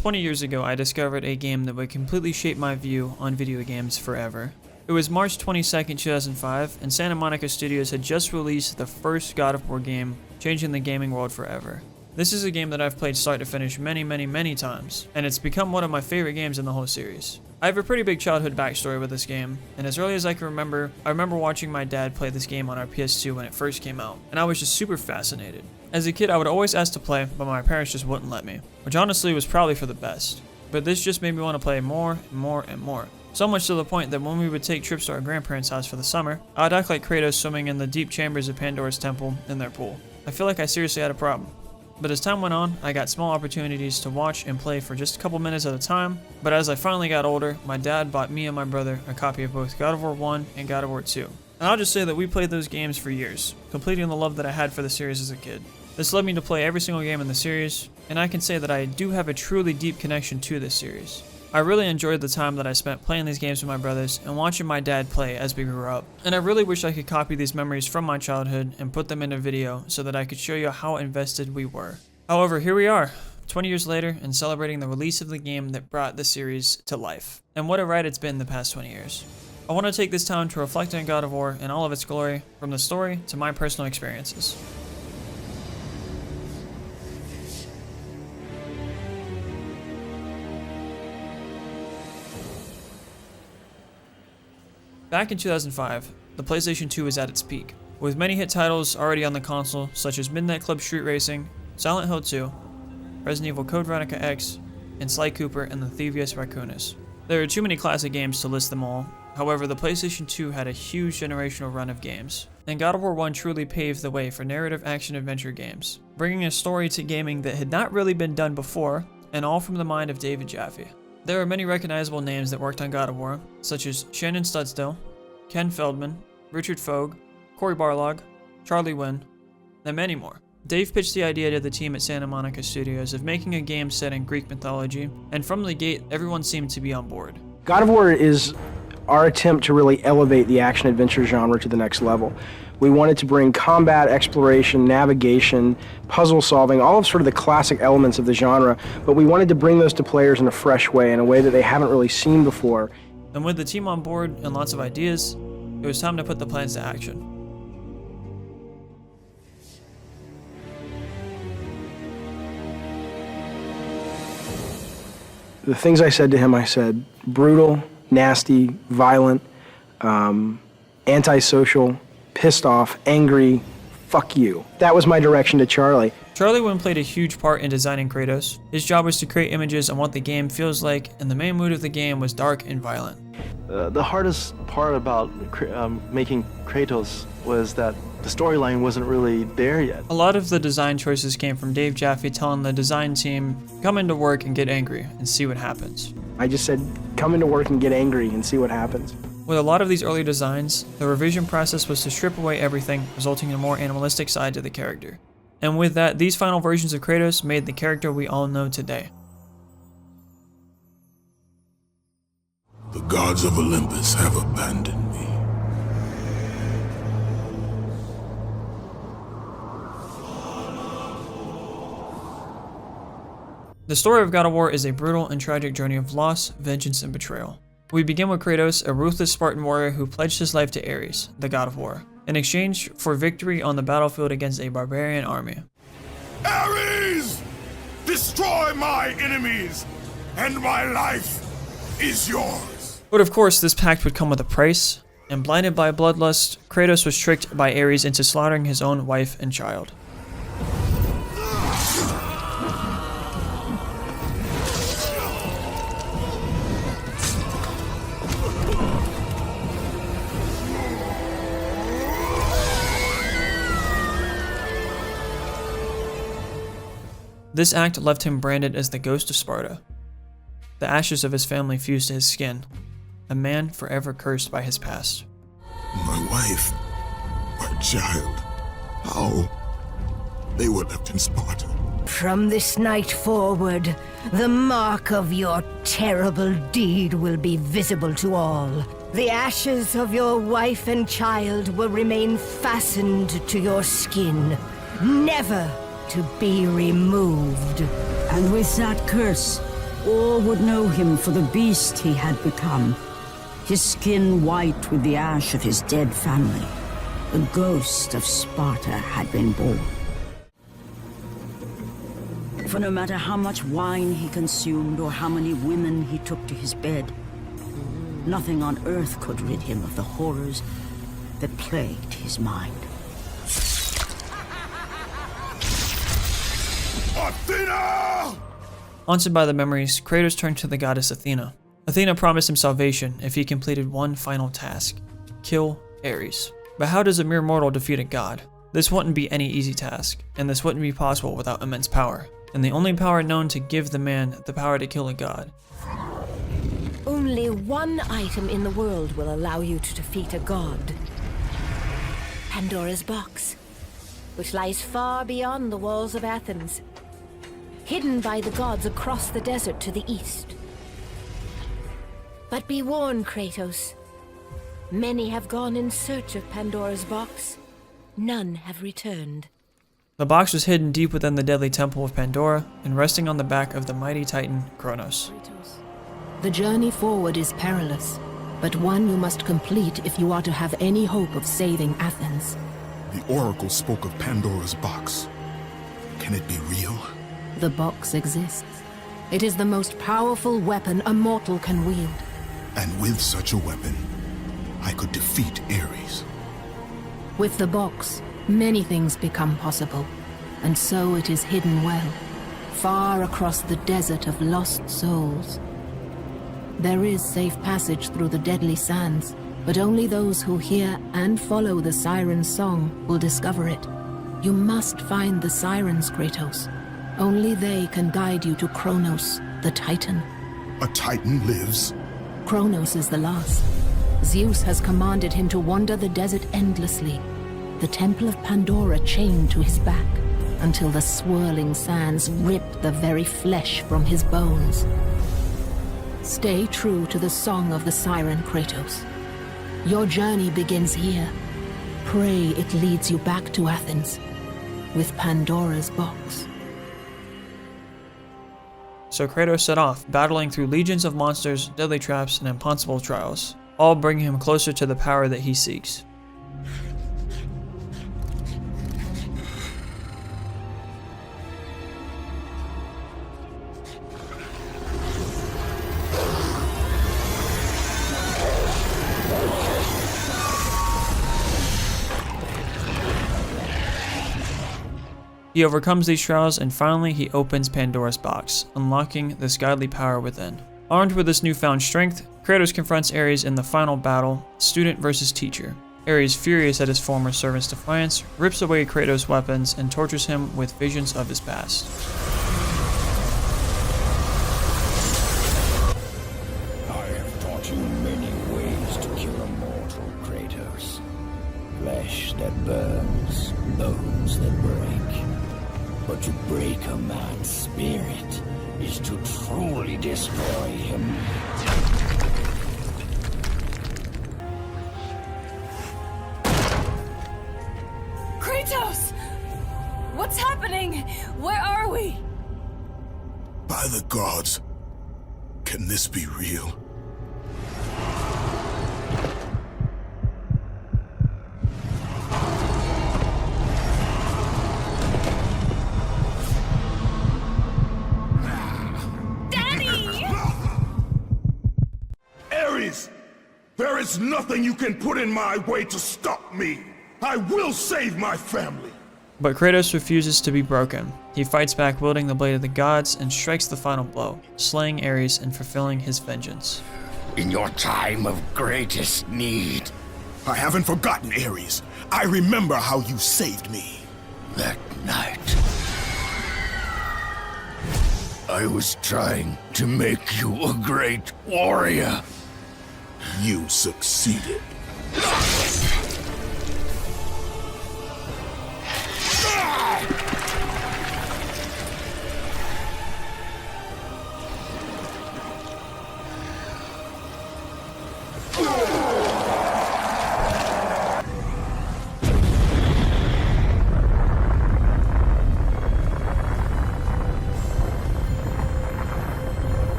20 years ago, I discovered a game that would completely shape my view on video games forever. It was March 22nd, 2005, and Santa Monica Studios had just released the first God of War game, changing the gaming world forever. This is a game that I've played start to finish many times, and it's become one of my favorite games in the whole series. I have a pretty big childhood backstory with this game, and as early as I can remember, I remember watching my dad play this game on our PS2 when it first came out, and I was just super fascinated. As a kid, I would always ask to play, but my parents just wouldn't let me, which honestly was probably for the best. But this just made me want to play more and more. So much to the point that when we would take trips to our grandparents' house for the summer, I'd act like Kratos swimming in the deep chambers of Pandora's temple in their pool. I feel like I seriously had a problem. But as time went on, I got small opportunities to watch and play for just a couple minutes at a time, but as I finally got older, my dad bought me and my brother a copy of both God of War 1 and God of War 2. And I'll just say that we played those games for years, completing the love that I had for the series as a kid. This led me to play every single game in the series, and I can say that I do have a truly deep connection to this series. I really enjoyed the time that I spent playing these games with my brothers and watching my dad play as we grew up. And I really wish I could copy these memories from my childhood and put them in a video so that I could show you how invested we were. However, here we are, 20 years later, and celebrating the release of the game that brought the series to life. And what a ride it's been the past 20 years. I want to take this time to reflect on God of War and all of its glory, from the story to my personal experiences. Back in 2005, the PlayStation 2 was at its peak, with many hit titles already on the console such as Midnight Club Street Racing, Silent Hill 2, Resident Evil Code Veronica X, and Sly Cooper and the Thievius Raccoonus. There are too many classic games to list them all, however the PlayStation 2 had a huge generational run of games, and God of War 1 truly paved the way for narrative action-adventure games, bringing a story to gaming that had not really been done before, and all from the mind of David Jaffe. There are many recognizable names that worked on God of War, such as Shannon Studstill, Ken Feldman, Richard Fogg, Cory Barlog, Charlie Wynn, and many more. Dave pitched the idea to the team at Santa Monica Studios of making a game set in Greek mythology, and from the gate, everyone seemed to be on board. God of War is our attempt to really elevate the action-adventure genre to the next level. We wanted to bring combat, exploration, navigation, puzzle solving, all of sort of the classic elements of the genre, but we wanted to bring those to players in a fresh way, in a way that they haven't really seen before. And with the team on board and lots of ideas, it was time to put the plans to action. The things I said to him, I said, brutal, nasty, violent, antisocial, pissed off, angry, fuck you. That was my direction to Charlie. Charlie Wynn played a huge part in designing Kratos. His job was to create images on what the game feels like, and the main mood of the game was dark and violent. The hardest part about making Kratos was that the storyline wasn't really there yet. A lot of the design choices came from Dave Jaffe telling the design team, come into work and get angry and see what happens. I just said, come into work and get angry and see what happens. With a lot of these early designs, the revision process was to strip away everything, resulting in a more animalistic side to the character. And with that, these final versions of Kratos made the character we all know today. The gods of Olympus have abandoned me. The story of God of War is a brutal and tragic journey of loss, vengeance, and betrayal. We begin with Kratos, a ruthless Spartan warrior who pledged his life to Ares, the god of war, in exchange for victory on the battlefield against a barbarian army. Ares! Destroy my enemies, and my life is yours. But of course, this pact would come with a price, and blinded by bloodlust, Kratos was tricked by Ares into slaughtering his own wife and child. This act left him branded as the ghost of Sparta. The ashes of his family fused to his skin, a man forever cursed by his past. My wife, my child, how? They were left in Sparta. From this night forward, the mark of your terrible deed will be visible to all. The ashes of your wife and child will remain fastened to your skin, never to be removed. And with that curse, All would know him for the beast he had become. His skin white with the ash of his dead family. The ghost of Sparta had been born. For no matter how much wine he consumed or how many women he took to his bed, nothing on earth could rid him of the horrors that plagued his mind. Athena! Haunted by the memories, Kratos turned to the goddess Athena. Athena promised him salvation if he completed one final task: kill Ares. But how does a mere mortal defeat a god? This wouldn't be any easy task, and this wouldn't be possible without immense power, and the only power known to give the man the power to kill a god. Only one item in the world will allow you to defeat a god. Pandora's box, which lies far beyond the walls of Athens, hidden by the gods across the desert to the east. But be warned, Kratos. Many have gone in search of Pandora's box. None have returned. The box was hidden deep within the deadly temple of Pandora and resting on the back of the mighty titan Kronos. The journey forward is perilous, but one you must complete if you are to have any hope of saving Athens. The Oracle spoke of Pandora's box. Can it be real? The box exists. It is the most powerful weapon a mortal can wield. And with such a weapon, I could defeat Ares. With the box, many things become possible, and so it is hidden well, far across the desert of lost souls. There is safe passage through the deadly sands, but only those who hear and follow the siren's song will discover it. You must find the sirens, Kratos. Only they can guide you to Kronos, the Titan. A Titan lives? Kronos is the last. Zeus has commanded him to wander the desert endlessly, the temple of Pandora chained to his back, until the swirling sands rip the very flesh from his bones. Stay true to the song of the siren, Kratos. Your journey begins here. Pray it leads you back to Athens, with Pandora's box. So Kratos set off, battling through legions of monsters, deadly traps, and impossible trials, all bringing him closer to the power that he seeks. He overcomes these trials, and finally he opens Pandora's box, unlocking this godly power within. Armed with this newfound strength, Kratos confronts Ares in the final battle, student versus teacher. Ares, furious at his former servant's defiance, rips away Kratos' weapons and tortures him with visions of his past. I have taught you many ways to kill a mortal, Kratos. Flesh that burns, bones that break. But to break a man's spirit is to truly destroy him. Kratos! What's happening? Where are we? By the gods, can this be real? There is nothing you can put in my way to stop me. I will save my family. But Kratos refuses to be broken. He fights back wielding the blade of the gods and strikes the final blow, slaying Ares and fulfilling his vengeance. In your time of greatest need. I haven't forgotten, Ares. I remember how you saved me. That night, I was trying to make you a great warrior. You succeeded.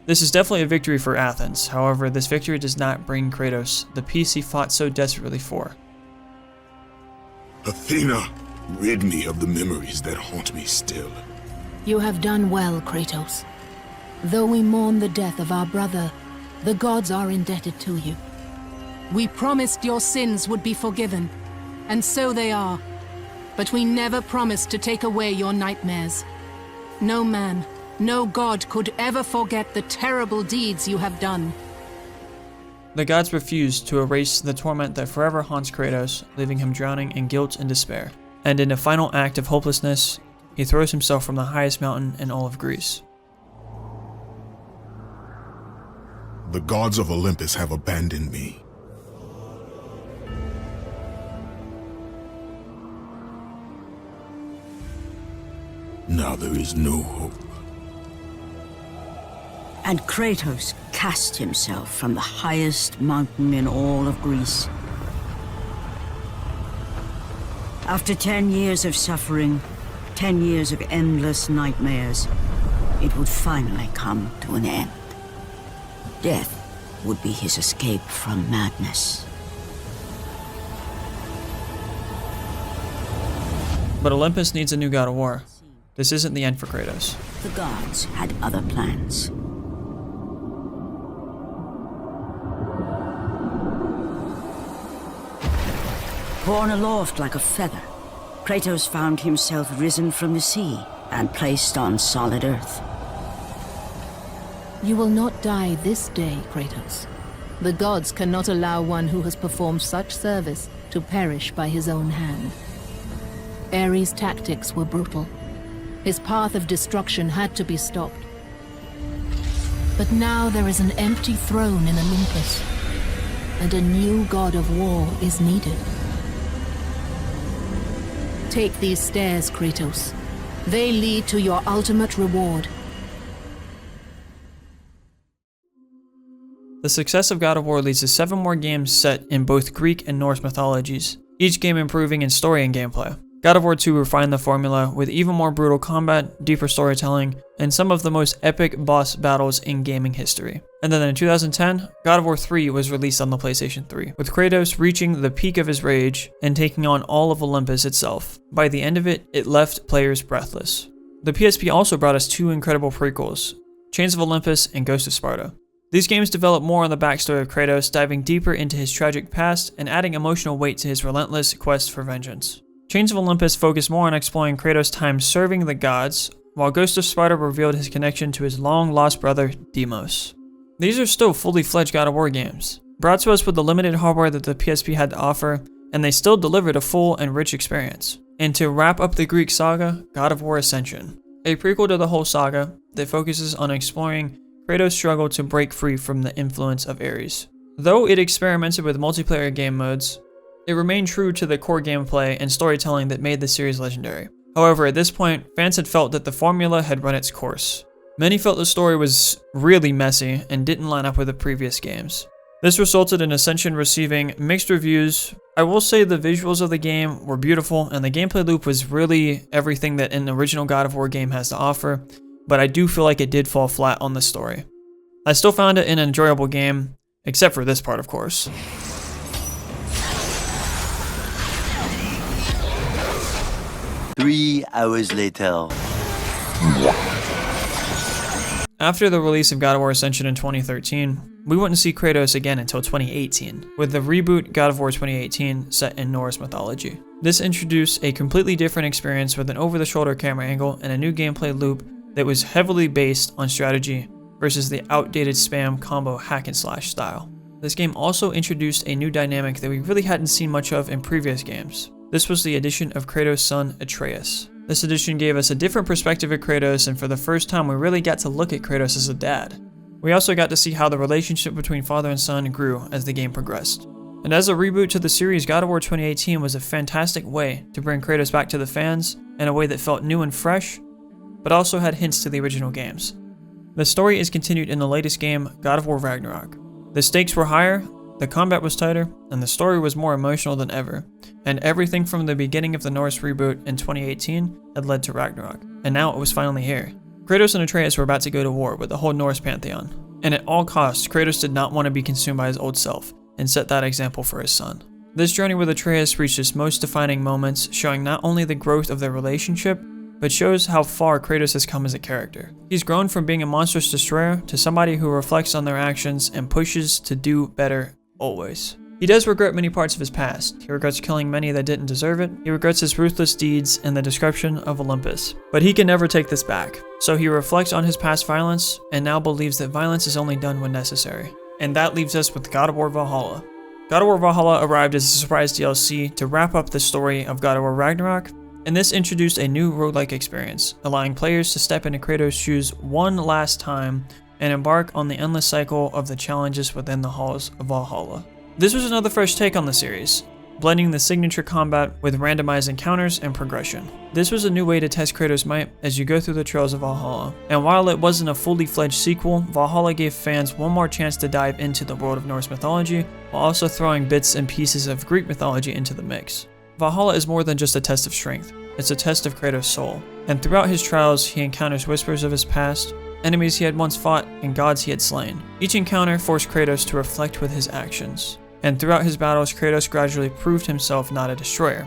This is definitely a victory for Athens, however, this victory does not bring Kratos the peace he fought so desperately for. Athena, rid me of the memories that haunt me still. You have done well, Kratos. Though we mourn the death of our brother, the gods are indebted to you. We promised your sins would be forgiven, and so they are. But we never promised to take away your nightmares. No man, no god could ever forget the terrible deeds you have done. The gods refused to erase the torment that forever haunts Kratos, leaving him drowning in guilt and despair. And in a final act of hopelessness, he throws himself from the highest mountain in all of Greece. The gods of Olympus have abandoned me. Now there is no hope. And Kratos cast himself from the highest mountain in all of Greece. After 10 years of suffering, 10 years of endless nightmares, it would finally come to an end. Death would be his escape from madness. But Olympus needs a new god of war. This isn't the end for Kratos. The gods had other plans. Borne aloft like a feather, Kratos found himself risen from the sea and placed on solid earth. You will not die this day, Kratos. The gods cannot allow one who has performed such service to perish by his own hand. Ares' tactics were brutal. His path of destruction had to be stopped. But now there is an empty throne in Olympus, and a new god of war is needed. Take these stairs, Kratos. They lead to your ultimate reward. The success of God of War leads to 7 more games set in both Greek and Norse mythologies, each game improving in story and gameplay. God of War 2 refined the formula with even more brutal combat, deeper storytelling, and some of the most epic boss battles in gaming history. And then in 2010, God of War 3 was released on the PlayStation 3, with Kratos reaching the peak of his rage and taking on all of Olympus itself. By the end of it, it left players breathless. The PSP also brought us 2 incredible prequels, Chains of Olympus and Ghost of Sparta. These games develop more on the backstory of Kratos, diving deeper into his tragic past and adding emotional weight to his relentless quest for vengeance. Chains of Olympus focused more on exploring Kratos' time serving the gods, while Ghost of Sparta revealed his connection to his long-lost brother, Deimos. These are still fully fledged God of War games, brought to us with the limited hardware that the PSP had to offer, and they still delivered a full and rich experience. And to wrap up the Greek saga, God of War Ascension, a prequel to the whole saga that focuses on exploring Kratos' struggle to break free from the influence of Ares. Though it experimented with multiplayer game modes, it remained true to the core gameplay and storytelling that made the series legendary. However, at this point, fans had felt that the formula had run its course. Many felt the story was really messy and didn't line up with the previous games. This resulted in Ascension receiving mixed reviews. I will say the visuals of the game were beautiful and the gameplay loop was really everything that an original God of War game has to offer, but I do feel like it did fall flat on the story. I still found it an enjoyable game, except for this part, of course. Three hours later. After the release of God of War Ascension in 2013, we wouldn't see Kratos again until 2018, with the reboot God of War 2018 set in Norse mythology. This introduced a completely different experience with an over-the-shoulder camera angle and a new gameplay loop that was heavily based on strategy versus the outdated spam combo hack and slash style. This game also introduced a new dynamic that we really hadn't seen much of in previous games. This was the addition of Kratos' son Atreus. This addition gave us a different perspective of Kratos, and for the first time we really got to look at Kratos as a dad. We also got to see how the relationship between father and son grew as the game progressed. And as a reboot to the series, God of War 2018 was a fantastic way to bring Kratos back to the fans in a way that felt new and fresh, but also had hints to the original games. The story is continued in the latest game, God of War Ragnarok. The stakes were higher, the combat was tighter, and the story was more emotional than ever, and everything from the beginning of the Norse reboot in 2018 had led to Ragnarok, and now it was finally here. Kratos and Atreus were about to go to war with the whole Norse pantheon, and at all costs, Kratos did not want to be consumed by his old self, and set that example for his son. This journey with Atreus reached its most defining moments, showing not only the growth of their relationship, but shows how far Kratos has come as a character. He's grown from being a monstrous destroyer to somebody who reflects on their actions and pushes to do better always. He does regret many parts of his past. He regrets killing many that didn't deserve it. He regrets his ruthless deeds and the destruction of Olympus. But he can never take this back. So he reflects on his past violence and now believes that violence is only done when necessary. And that leaves us with God of War Valhalla. God of War Valhalla arrived as a surprise DLC to wrap up the story of God of War Ragnarok, and this introduced a new roguelike experience, allowing players to step into Kratos' shoes one last time and embark on the endless cycle of the challenges within the halls of Valhalla. This was another fresh take on the series, blending the signature combat with randomized encounters and progression. This was a new way to test Kratos' might as you go through the trails of Valhalla, and while it wasn't a fully fledged sequel, Valhalla gave fans one more chance to dive into the world of Norse mythology, while also throwing bits and pieces of Greek mythology into the mix. Valhalla is more than just a test of strength, it's a test of Kratos' soul, and throughout his trials he encounters whispers of his past, enemies he had once fought, and gods he had slain. Each encounter forced Kratos to reflect with his actions. And throughout his battles, Kratos gradually proved himself not a destroyer,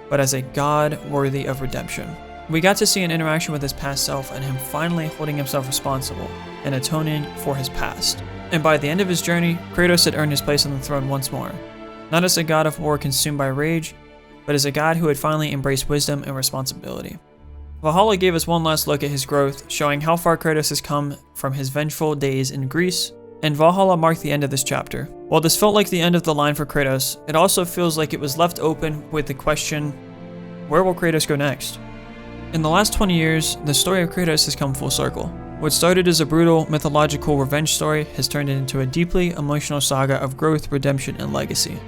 but as a god worthy of redemption. We got to see an interaction with his past self and him finally holding himself responsible and atoning for his past. And by the end of his journey, Kratos had earned his place on the throne once more, not as a god of war consumed by rage, but as a god who had finally embraced wisdom and responsibility. Valhalla gave us one last look at his growth, showing how far Kratos has come from his vengeful days in Greece, and Valhalla marked the end of this chapter. While this felt like the end of the line for Kratos, it also feels like it was left open with the question, where will Kratos go next? In the last 20 years, the story of Kratos has come full circle. What started as a brutal, mythological revenge story has turned into a deeply emotional saga of growth, redemption, and legacy.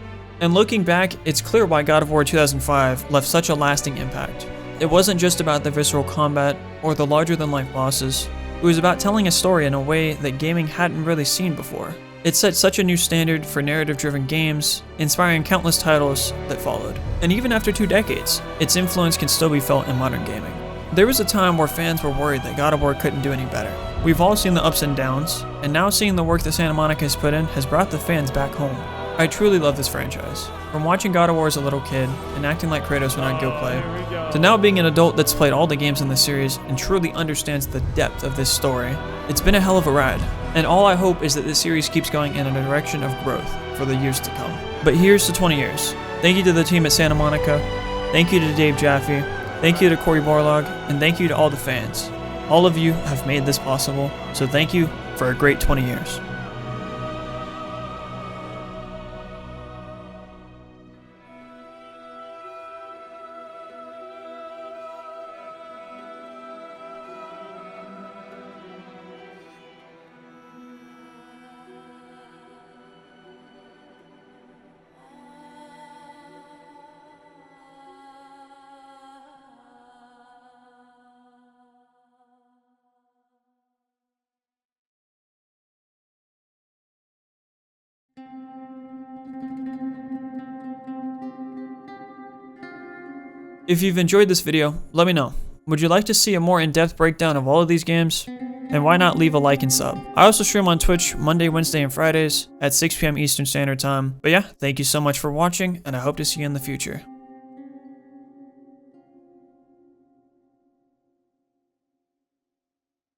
And looking back, it's clear why God of War 2005 left such a lasting impact. It wasn't just about the visceral combat or the larger-than-life bosses. It was about telling a story in a way that gaming hadn't really seen before. It set such a new standard for narrative-driven games, inspiring countless titles that followed. And even after 2 decades, its influence can still be felt in modern gaming. There was a time where fans were worried that God of War couldn't do any better. We've all seen the ups and downs, and now seeing the work that Santa Monica has put in has brought the fans back home. I truly love this franchise. From watching God of War as a little kid and acting like Kratos when I'd go play, to now being an adult that's played all the games in the series and truly understands the depth of this story, it's been a hell of a ride. And all I hope is that this series keeps going in a direction of growth for the years to come. But here's to 20 years. Thank you to the team at Santa Monica, thank you to Dave Jaffe, thank you to Corey Borlaug, and thank you to all the fans. All of you have made this possible, so thank you for a great 20 years. If you've enjoyed this video, let me know. Would you like to see a more in-depth breakdown of all of these games? And why not leave a like and sub? I also stream on Twitch Monday, Wednesday, and Fridays at 6 p.m. Eastern Standard Time. But yeah, thank you so much for watching, and I hope to see you in the future.